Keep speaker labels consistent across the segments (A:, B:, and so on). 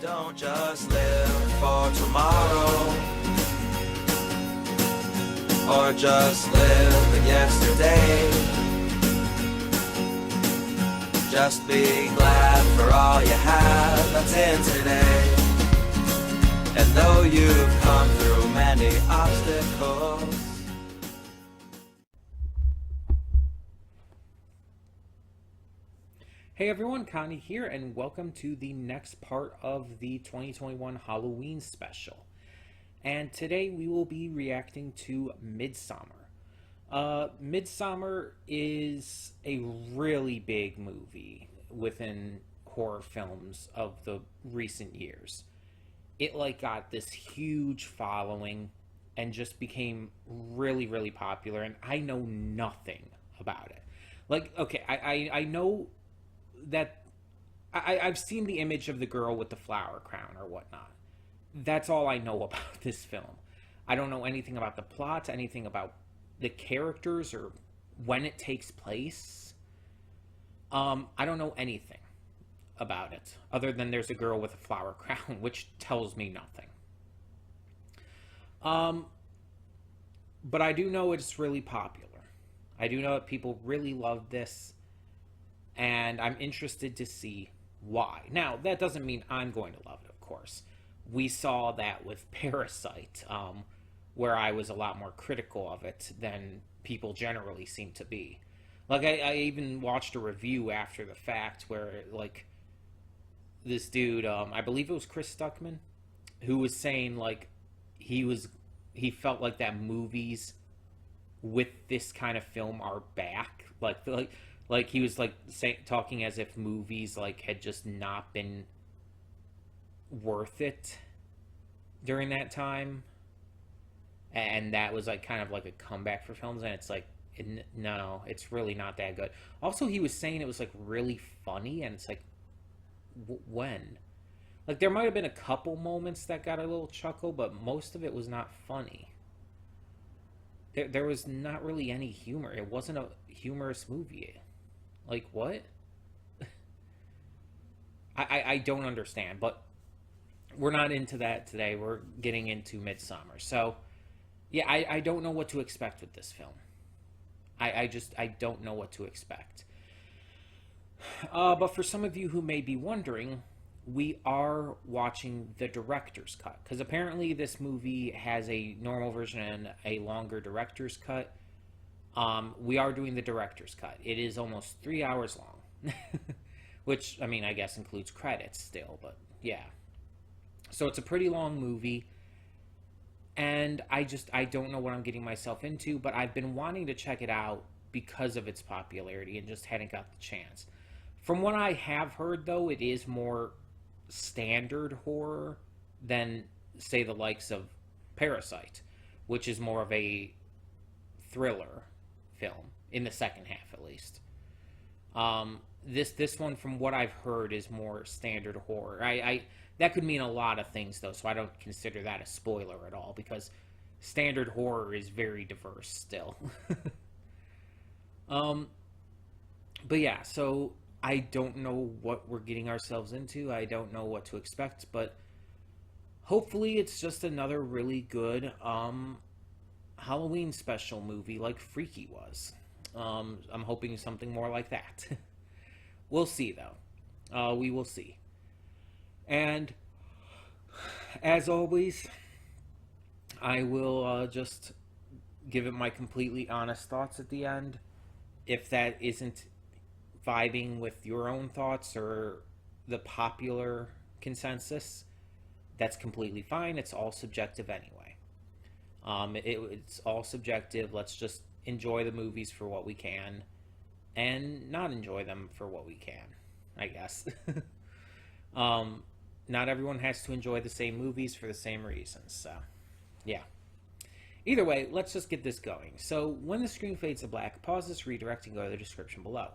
A: Don't just live for tomorrow, or just live in yesterday. Just be glad for all you have that's in today. And though you've come through many obstacles.
B: Hey everyone, Connie here, and welcome to the next part of the 2021 Halloween special. And today we will be reacting to Midsommar. Midsommar is a really big movie within horror films of the recent years. It got this huge following and just became really, really popular, and I know nothing about it. I know that I've seen the image of the girl with the flower crown or whatnot. That's all I know about this film. I don't know anything about the plot, anything about the characters or when it takes place. I don't know anything about it other than there's a girl with a flower crown, which tells me nothing. But I do know it's really popular. I do know that people really love this, and I'm interested to see why. Now, that doesn't mean I'm going to love it, of course. We saw that with Parasite, where I was a lot more critical of it than people generally seem to be. I even watched a review after the fact where, this dude, I believe it was Chris Stuckman, who was saying, he felt like that movies with this kind of film are back. He was talking as if movies had just not been worth it during that time, and that was kind of a comeback for films. And it's no, it's really not that good. Also, he was saying it was really funny, and it's when there might have been a couple moments that got a little chuckle, but most of it was not funny. There was not really any humor. It wasn't a humorous movie. What? I don't understand, but we're not into that today. We're getting into Midsommar. So, yeah, I don't know what to expect with this film. I don't know what to expect. But for some of you who may be wondering, we are watching the director's cut, because apparently this movie has a normal version and a longer director's cut. We are doing the director's cut. It is almost 3 hours long, which, I guess includes credits still, but yeah. So it's a pretty long movie, and I don't know what I'm getting myself into, but I've been wanting to check it out because of its popularity and just hadn't got the chance. From what I have heard, though, it is more standard horror than, say, the likes of Parasite, which is more of a thriller film, in the second half at least. This one, from what I've heard, is more standard horror. That could mean a lot of things, though, so I don't consider that a spoiler at all, because standard horror is very diverse still. But yeah, so I don't know what we're getting ourselves into. I don't know what to expect, but hopefully it's just another really good Halloween special movie like Freaky was. I'm hoping something more like that. We'll see, though. We will see. And as always, I will just give it my completely honest thoughts at the end. If that isn't vibing with your own thoughts or the popular consensus, that's completely fine. It's all subjective anyway. It's all subjective. Let's just enjoy the movies for what we can and not enjoy them for what we can, I guess. Not everyone has to enjoy the same movies for the same reasons, so yeah. Either way, let's just get this going. So when the screen fades to black, pause this redirect and go to the description below.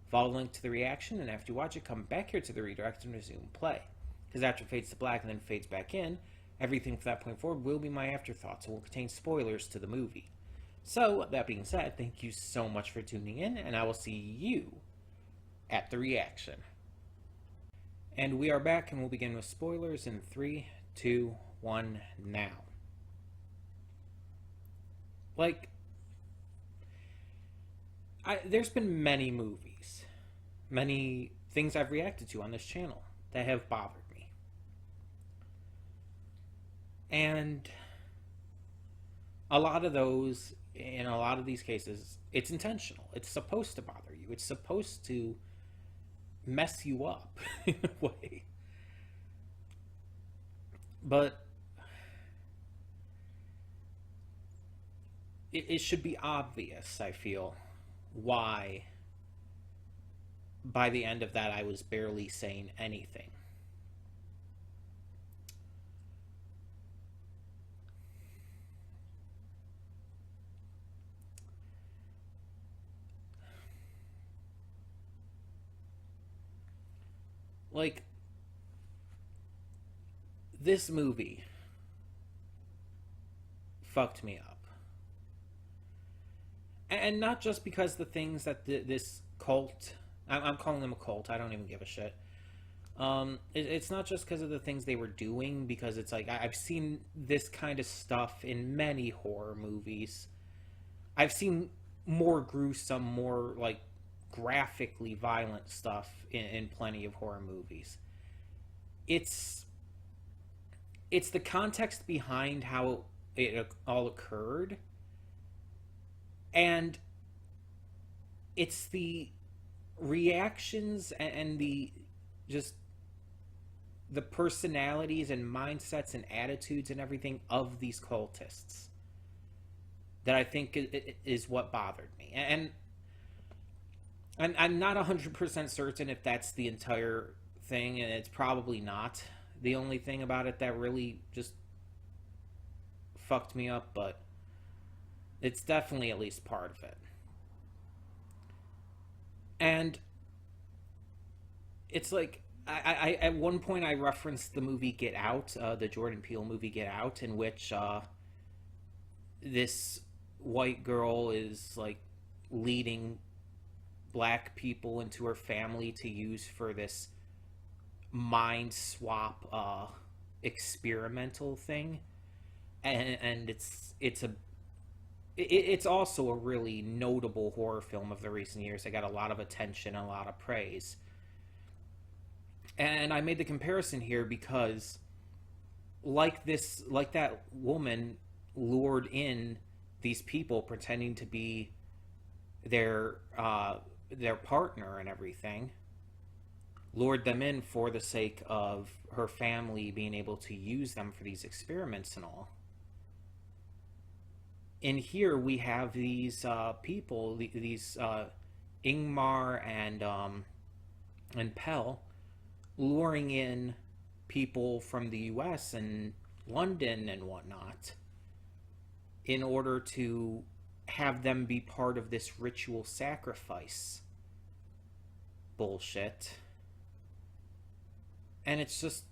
B: Follow the link to the reaction, and after you watch it, come back here to the redirect and resume play. Because after it fades to black and then fades back in, everything from that point forward will be my afterthoughts and will contain spoilers to the movie. So, that being said, thank you so much for tuning in, and I will see you at the reaction. And we are back, and we'll begin with spoilers in 3, 2, 1, now. Like, there's been many movies, many things I've reacted to on this channel that have bothered me. And a lot of those, in a lot of these cases, it's intentional. It's supposed to bother you. It's supposed to mess you up in a way. But it should be obvious, I feel, why by the end of that I was barely saying anything. Like, this movie fucked me up. And not just because the things that this cult, I'm calling them a cult, I don't even give a shit. It's not just because of the things they were doing, because it's like, I've seen this kind of stuff in many horror movies. I've seen more gruesome, more, like, graphically violent stuff in plenty of horror movies. It's the context behind how it all occurred, and it's the reactions and the just the personalities and mindsets and attitudes and everything of these cultists that I think is what bothered me. And I'm not 100% certain if that's the entire thing, and it's probably not the only thing about it that really just fucked me up, but it's definitely at least part of it. And it's like, I at one point I referenced the movie Get Out, the Jordan Peele movie Get Out, in which this white girl is like leading black people into her family to use for this mind swap experimental thing, and it's also a really notable horror film of the recent years. It got a lot of attention and a lot of praise. And I made the comparison here because like that woman lured in these people pretending to be their partner and everything, lured them in for the sake of her family being able to use them for these experiments and all. In here we have these people, these Ingmar and Pell, luring in people from the US and London and whatnot in order to have them be part of this ritual sacrifice bullshit. And it's just,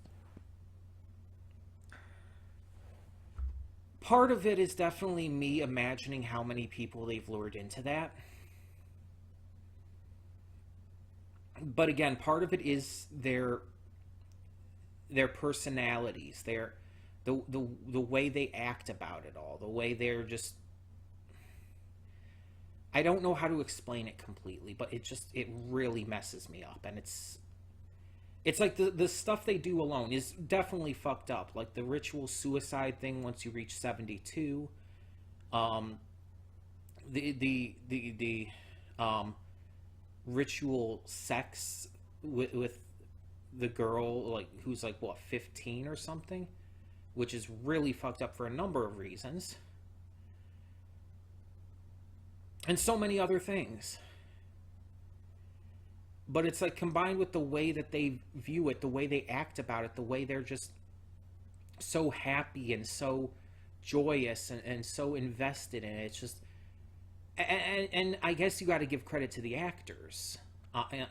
B: part of it is definitely me imagining how many people they've lured into that. But again, part of it is their personalities, the way they act about it all, the way they're just, I don't know how to explain it completely, but it really messes me up. And it's like the stuff they do alone is definitely fucked up. Like the ritual suicide thing once you reach 72. The ritual sex with the girl, like, who's like, what, 15 or something? Which is really fucked up for a number of reasons. And so many other things. But it's like combined with the way that they view it, the way they act about it, the way they're just so happy and so joyous and so invested in it. It's just, and I guess you got to give credit to the actors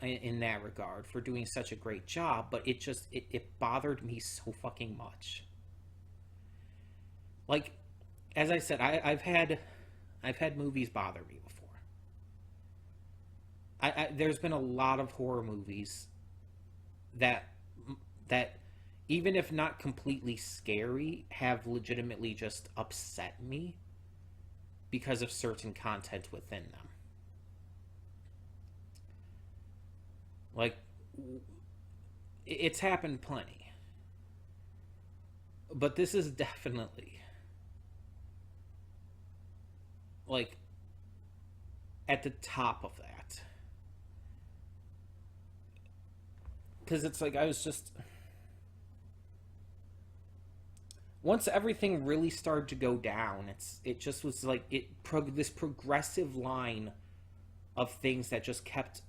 B: in that regard for doing such a great job, but it bothered me so fucking much. Like, as I said, I've had movies bother me before. There's been a lot of horror movies that that, even if not completely scary, have legitimately just upset me because of certain content within them. Like, it's happened plenty. But this is definitely, like, at the top of that. Because it's like, I was just... Once everything really started to go down, it just was like, this progressive line of things that just kept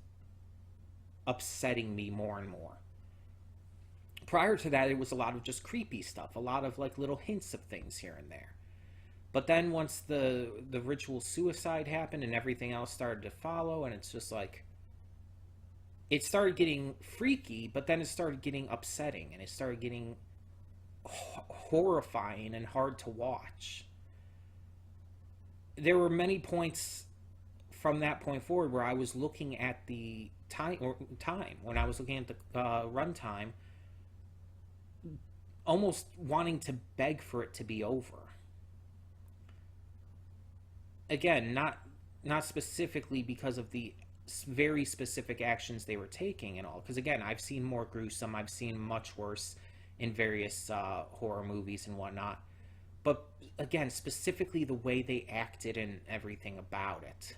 B: upsetting me more and more. Prior to that, it was a lot of just creepy stuff, a lot of like little hints of things here and there. But then once the ritual suicide happened and everything else started to follow, and it's just like, it started getting freaky, but then it started getting upsetting, and it started getting horrifying and hard to watch. There were many points from that point forward where I was looking at the time when I was looking at the runtime, almost wanting to beg for it to be over. Again, not specifically because of the very specific actions they were taking and all, because again, I've seen more gruesome, I've seen much worse in various horror movies and whatnot, but again, specifically the way they acted and everything about it,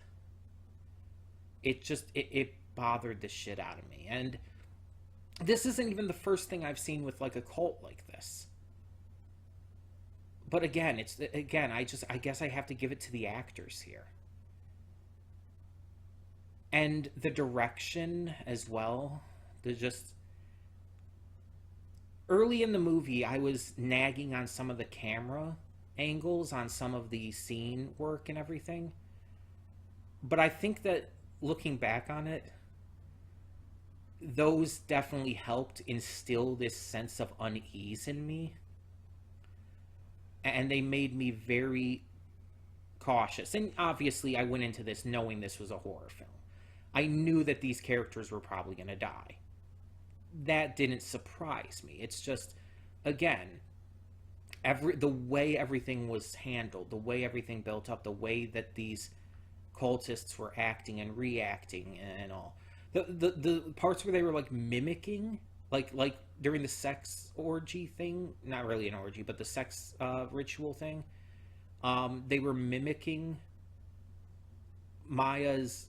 B: it bothered the shit out of me. And this isn't even the first thing I've seen with like a cult like this. But again, I guess I have to give it to the actors here. And the direction as well. Early in the movie, I was nagging on some of the camera angles, on some of the scene work and everything. But I think that looking back on it, those definitely helped instill this sense of unease in me. And they made me very cautious. And obviously, I went into this knowing this was a horror film. I knew that these characters were probably going to die. That didn't surprise me. It's just, again, the way everything was handled, the way everything built up, the way that these cultists were acting and reacting and all. The parts where they were like mimicking, like during the sex orgy thing, not really an orgy, but the sex ritual thing, they were mimicking Maya's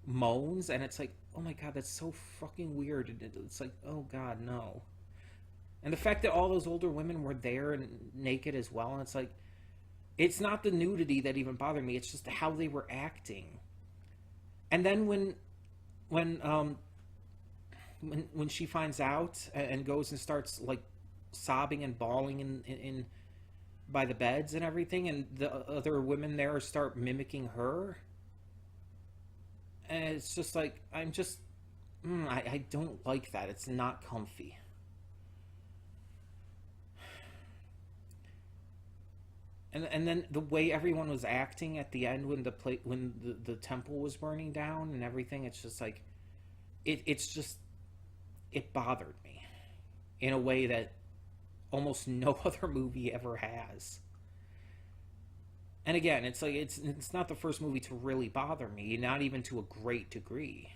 B: moans, and it's like, oh my god, that's so fucking weird. It's like, oh god, no. And the fact that all those older women were there and naked as well, and it's like, it's not the nudity that even bothered me, it's just how they were acting. And then when she finds out and goes and starts like sobbing and bawling in by the beds and everything, and the other women there start mimicking her, and it's just like, I don't like that. It's not comfy. And then the way everyone was acting at the end when the temple was burning down and everything, it's just like, it bothered me in a way that almost no other movie ever has. And again, it's like, it's not the first movie to really bother me, not even to a great degree.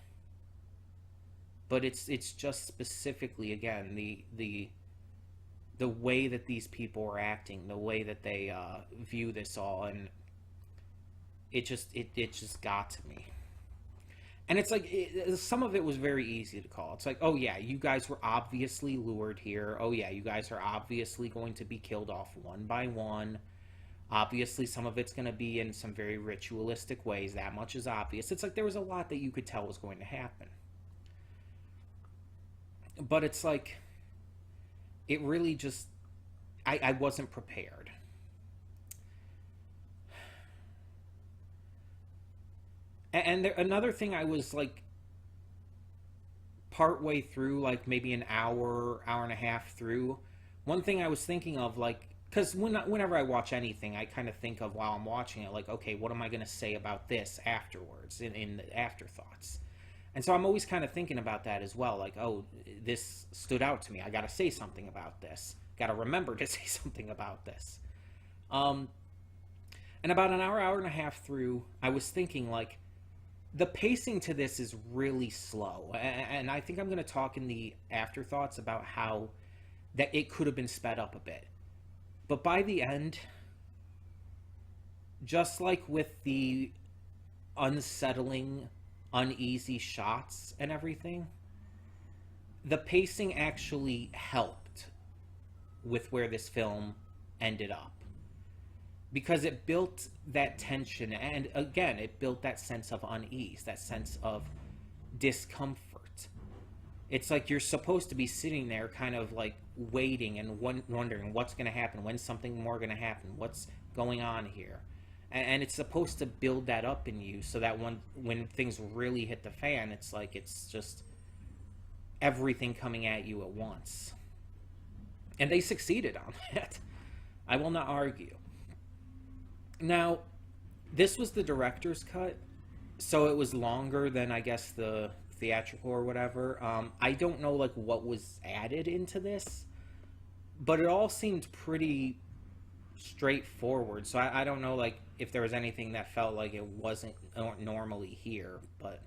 B: But it's just specifically, again, the way that these people are acting, the way that they view this all, and it just got to me. And it's like, some of it was very easy to call. It's like, oh yeah, you guys were obviously lured here. Oh yeah, you guys are obviously going to be killed off one by one. Obviously, some of it's going to be in some very ritualistic ways. That much is obvious. It's like, there was a lot that you could tell was going to happen. But it's like, it really just, I wasn't prepared. And another thing, I was like, partway through, like maybe an hour and a half through, one thing I was thinking of, like, because whenever I watch anything, I kind of think of, while I'm watching it, like, okay, what am I going to say about this afterwards, in the afterthoughts? And so I'm always kind of thinking about that as well. Like, oh, this stood out to me. I got to say something about this. Got to remember to say something about this. Um, and about an hour, hour and a half through, I was thinking, like, the pacing to this is really slow. And I think I'm going to talk in the afterthoughts about how that it could have been sped up a bit. But by the end, just like with the unsettling, uneasy shots and everything, the pacing actually helped with where this film ended up. Because it built that tension, and again, it built that sense of unease, that sense of discomfort. It's like you're supposed to be sitting there kind of like waiting and wondering what's going to happen, when's something more going to happen, what's going on here. And it's supposed to build that up in you so that when things really hit the fan, it's like it's just everything coming at you at once. And they succeeded on that. I will not argue. Now, this was the director's cut, so it was longer than, I guess, the theatrical or whatever. I don't know, like, what was added into this, but it all seemed pretty straightforward. So I don't know, like, if there was anything that felt like it wasn't normally here, but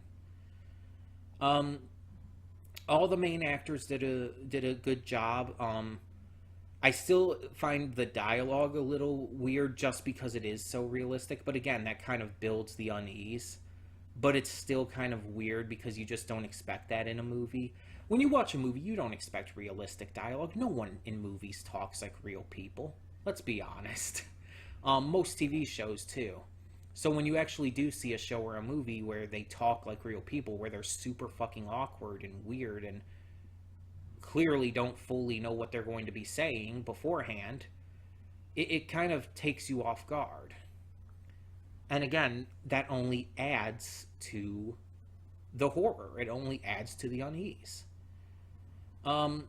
B: all the main actors did a good job. I still find the dialogue a little weird just because it is so realistic, but again, that kind of builds the unease. But it's still kind of weird because you just don't expect that in a movie. When you watch a movie, you don't expect realistic dialogue. No one in movies talks like real people. Let's be honest. Most TV shows too. So when you actually do see a show or a movie where they talk like real people, where they're super fucking awkward and weird and clearly don't fully know what they're going to be saying beforehand, it kind of takes you off guard. And again, that only adds to the horror. It only adds to the unease. And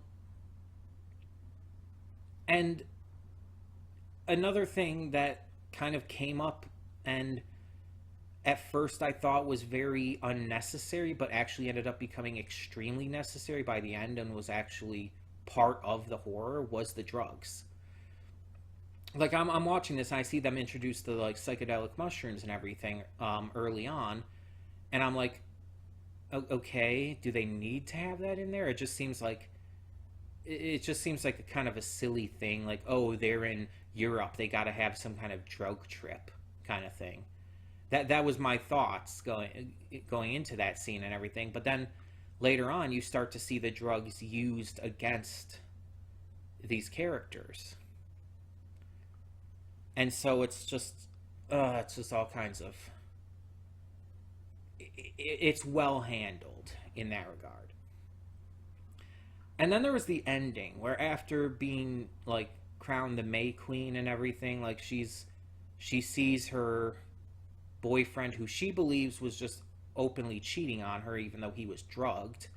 B: another thing that kind of came up and at first I thought was very unnecessary, but actually ended up becoming extremely necessary by the end and was actually part of the horror, was the drugs. Like, I'm watching this and I see them introduce the, like, psychedelic mushrooms and everything early on, and I'm like, okay, do they need to have that in there? It just seems like a kind of a silly thing, like, oh, they're in Europe, they got to have some kind of drug trip kind of thing. That was my thoughts going into that scene and everything. But then later on, you start to see the drugs used against these characters, and so it's just all kinds of. It's well handled in that regard. And then there was the ending where, after being like crowned the May Queen and everything, like she sees her boyfriend, who she believes was just openly cheating on her, even though he was drugged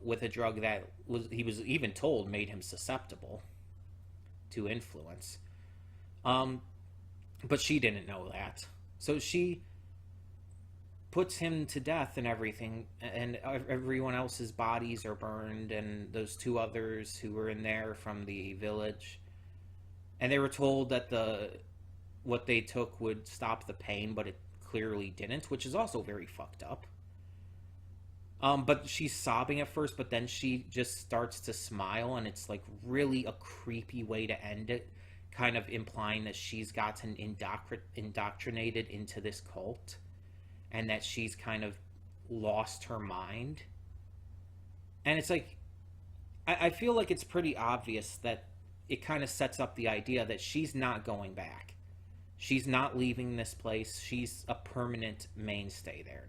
B: with a drug that he was even told made him susceptible to influence. But she didn't know that, so she puts him to death and everything, and everyone else's bodies are burned, and those two others who were in there from the village, and they were told that what they took would stop the pain, but it clearly didn't, which is also very fucked up. But she's sobbing at first, but then she just starts to smile, and it's like really a creepy way to end it, kind of implying that she's gotten indoctrinated into this cult, and that she's kind of lost her mind. And it's like, I feel like it's pretty obvious that it kind of sets up the idea that she's not going back. She's not leaving this place. She's a permanent mainstay there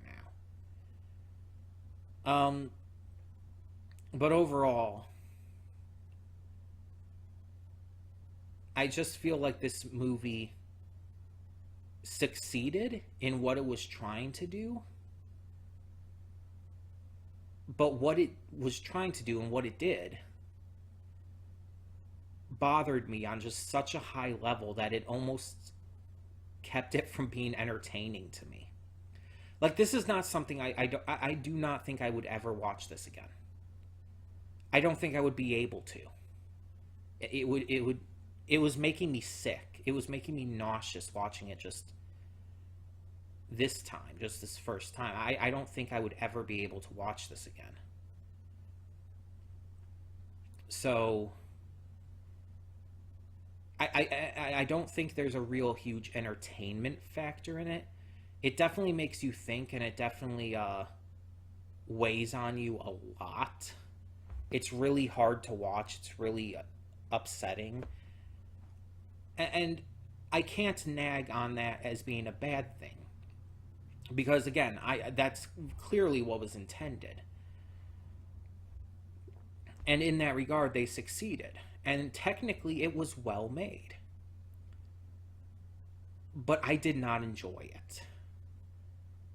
B: now. But overall, I just feel like this movie succeeded in what it was trying to do. But what it was trying to do and what it did bothered me on just such a high level that it almost kept it from being entertaining to me. Like, this is not something I do not think I would ever watch this again. I don't think I would be able to. It was making me sick. It was making me nauseous watching it just this time, just this first time. I don't think I would ever be able to watch this again. So I don't think there's a real huge entertainment factor in it. It definitely makes you think, and it definitely weighs on you a lot. It's really hard to watch. It's really upsetting. And I can't nag on that as being a bad thing. Because, again, that's clearly what was intended. And in that regard, they succeeded. And technically, it was well made. But I did not enjoy it.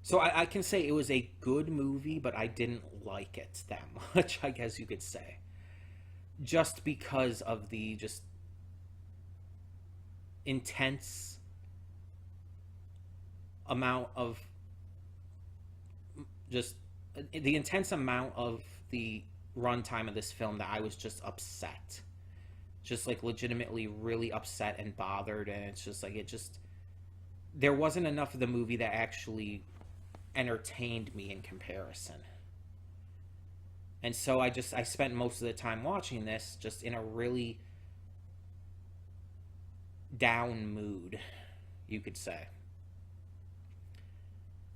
B: So I can say it was a good movie, but I didn't like it that much, I guess you could say. Just because of the just intense amount of the runtime of this film that I was just upset. Just like legitimately really upset and bothered, and it's just like there wasn't enough of the movie that actually entertained me in comparison. And so I spent most of the time watching this just in a really down mood, you could say.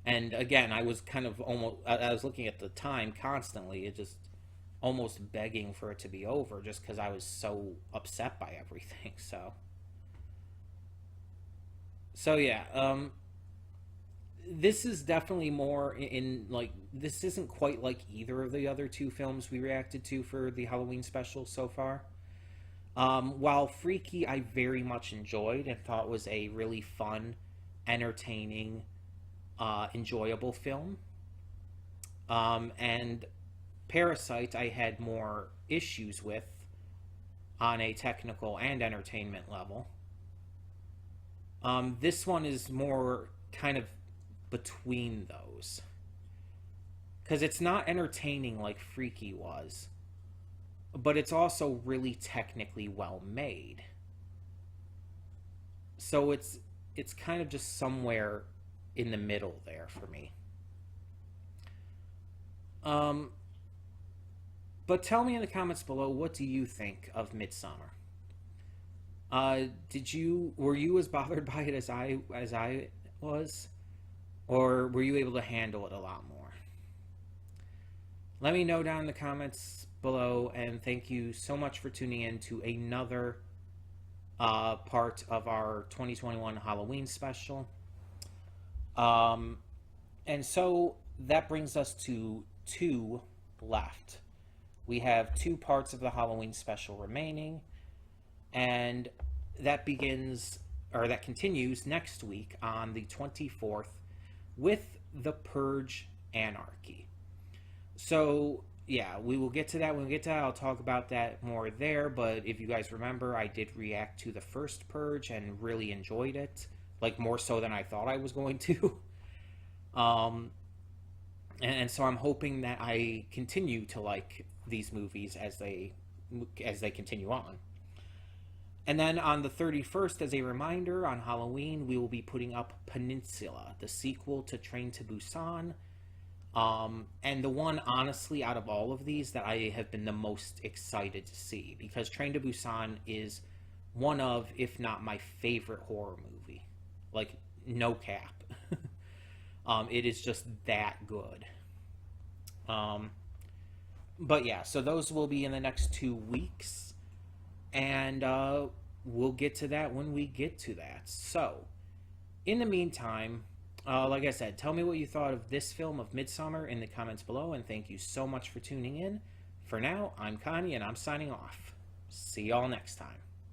B: And again, I was looking at the time constantly, it just almost begging for it to be over just because I was so upset by everything. So yeah, this is definitely more in like, this isn't quite like either of the other two films we reacted to for the Halloween special so far. While Freaky I very much enjoyed and thought was a really fun, entertaining, enjoyable film, and Parasite I had more issues with on a technical and entertainment level. This one is more kind of between those, because it's not entertaining like Freaky was, but it's also really technically well made. So it's kind of just somewhere in the middle there for me. But tell me in the comments below, what do you think of Midsommar? Were you as bothered by it as I was? Or were you able to handle it a lot more? Let me know down in the comments below, and thank you so much for tuning in to another part of our 2021 Halloween special. And so that brings us to 2 left. We have 2 parts of the Halloween special remaining, and that continues next week on the 24th with The Purge Anarchy. So yeah, we will get to that. When we get to that, I'll talk about that more there. But if you guys remember, I did react to the first Purge and really enjoyed it, like more so than I thought I was going to. And so I'm hoping that I continue to like these movies as they continue on. And then on the 31st, as a reminder, on Halloween, we will be putting up Peninsula, the sequel to Train to Busan. And the one, honestly, out of all of these that I have been the most excited to see, because Train to Busan is one of, if not my favorite horror movie. Like, no cap. It is just that good. But yeah, so those will be in the next 2 weeks. And we'll get to that when we get to that. So, in the meantime, like I said, tell me what you thought of this film of Midsommar in the comments below, and thank you so much for tuning in. For now, I'm Connie, and I'm signing off. See y'all next time.